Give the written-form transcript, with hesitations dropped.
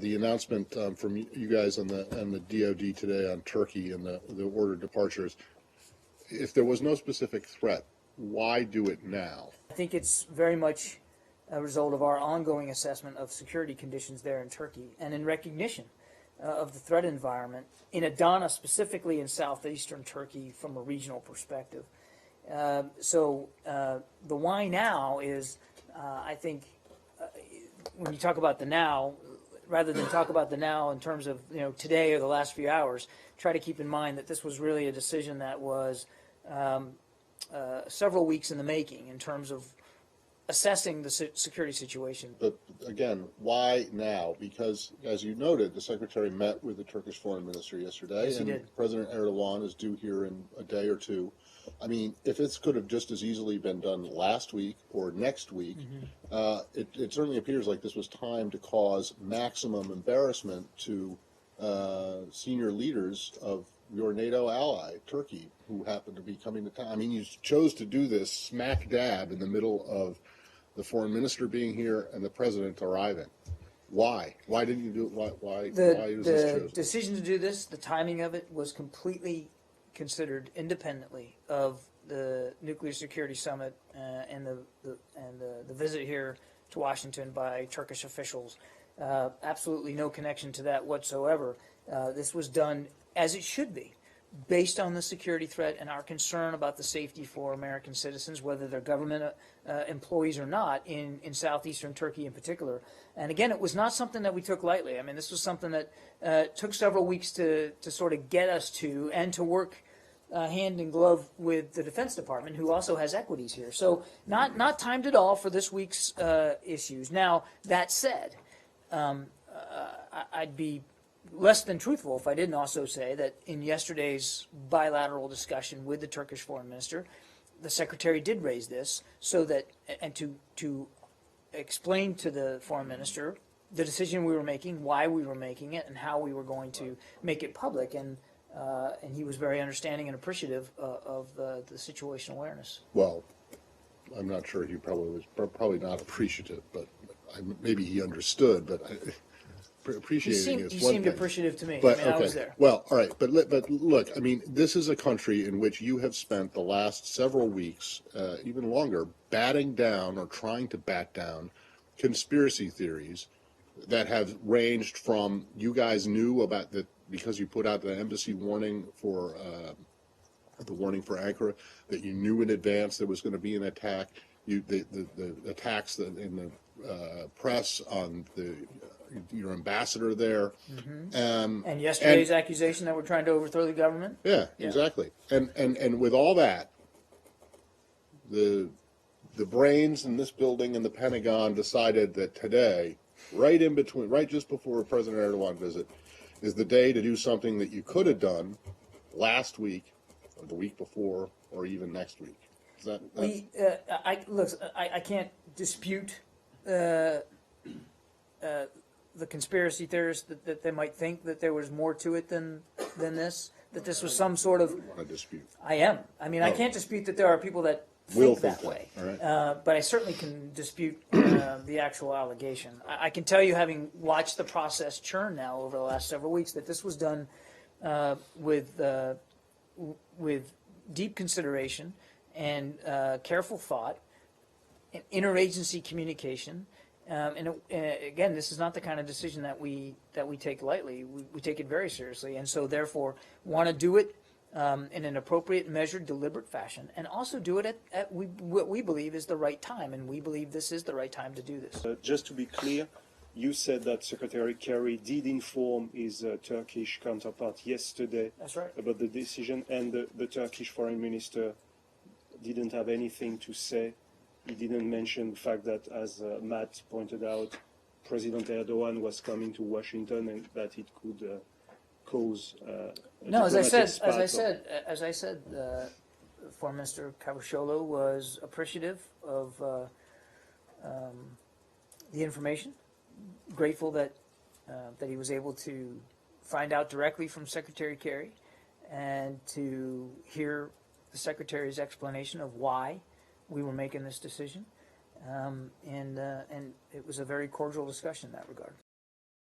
the announcement from you guys on the DoD today on Turkey and the order of departures. If there was no specific threat, why do it now? I think it's very much a result of our ongoing assessment of security conditions there in Turkey and in recognition of the threat environment in Adana, specifically in southeastern Turkey from a regional perspective. So the why now is, I think, when you talk about the now, rather than talk about the now in terms of today or the last few hours, try to keep in mind that this was really a decision that was several weeks in the making in terms of assessing the security situation. But again, why now? Because, as you noted, the Secretary met with the Turkish Foreign Minister yesterday, yes, he and did. President Erdogan is due here in a day or two. I mean, if this could have just as easily been done last week or next week, it certainly appears like this was time to cause maximum embarrassment to senior leaders of your NATO ally, Turkey, who happened to be coming to town. I mean, you chose to do this smack dab in the middle of the foreign minister being here and the president arriving. Why? Why didn't you do it? Why was this chosen? The decision to do this, the timing of it, was completely considered independently of the nuclear security summit and the visit here to Washington by Turkish officials. Absolutely no connection to that whatsoever. This was done as it should be, based on the security threat and our concern about the safety for American citizens, whether they're government employees or not, in southeastern Turkey in particular. And again, it was not something that we took lightly. I mean, this was something that took several weeks to sort of get us to, and to work hand in glove with the Defense Department, who also has equities here. So not timed at all for this week's issues. Now, that said, I'd be less than truthful if I didn't also say that in yesterday's bilateral discussion with the Turkish foreign minister, the secretary did raise this so that, and to explain to the foreign minister the decision we were making, why we were making it, and how we were going to make it public. And he was very understanding and appreciative of the situational awareness. Well, I'm not sure he probably not appreciative, but maybe he understood, but appreciating is one thing. He seemed appreciative to me. But, I mean, okay. I was there. Well, all right, but look, I mean, this is a country in which you have spent the last several weeks, even longer, batting down or trying to bat down conspiracy theories that have ranged from, you guys knew about that because you put out the embassy warning for the warning for Ankara, that you knew in advance there was going to be an attack. The attacks in the press on your ambassador there, and yesterday's accusation that we're trying to overthrow the government. Yeah, exactly. And with all that, the brains in this building and the Pentagon decided that today, right just before President Erdogan visit, is the day to do something that you could have done last week, or the week before, or even next week. Is that? I can't dispute the conspiracy theorists that they might think that there was more to it than this. That this was some sort of. Want to dispute? I am. I mean, I can't dispute that there are people that think that way. All right. But I certainly can dispute the actual allegation. I can tell you, having watched the process churn now over the last several weeks, that this was done with deep consideration and careful thought, and interagency communication. And again, this is not the kind of decision that we take lightly. We take it very seriously, and so therefore want to do it in an appropriate, measured, deliberate fashion, and also do it at what we believe is the right time, and we believe this is the right time to do this. Just to be clear, you said that Secretary Kerry did inform his Turkish counterpart yesterday. That's right. About the decision, and the Turkish foreign minister didn't have anything to say. He didn't mention the fact that, as Matt pointed out, President Erdogan was coming to Washington and that it could cause. No, as I said, Foreign Minister Cavusoglu was appreciative of the information, grateful that he was able to find out directly from Secretary Kerry and to hear the Secretary's explanation of why we were making this decision, and it was a very cordial discussion in that regard.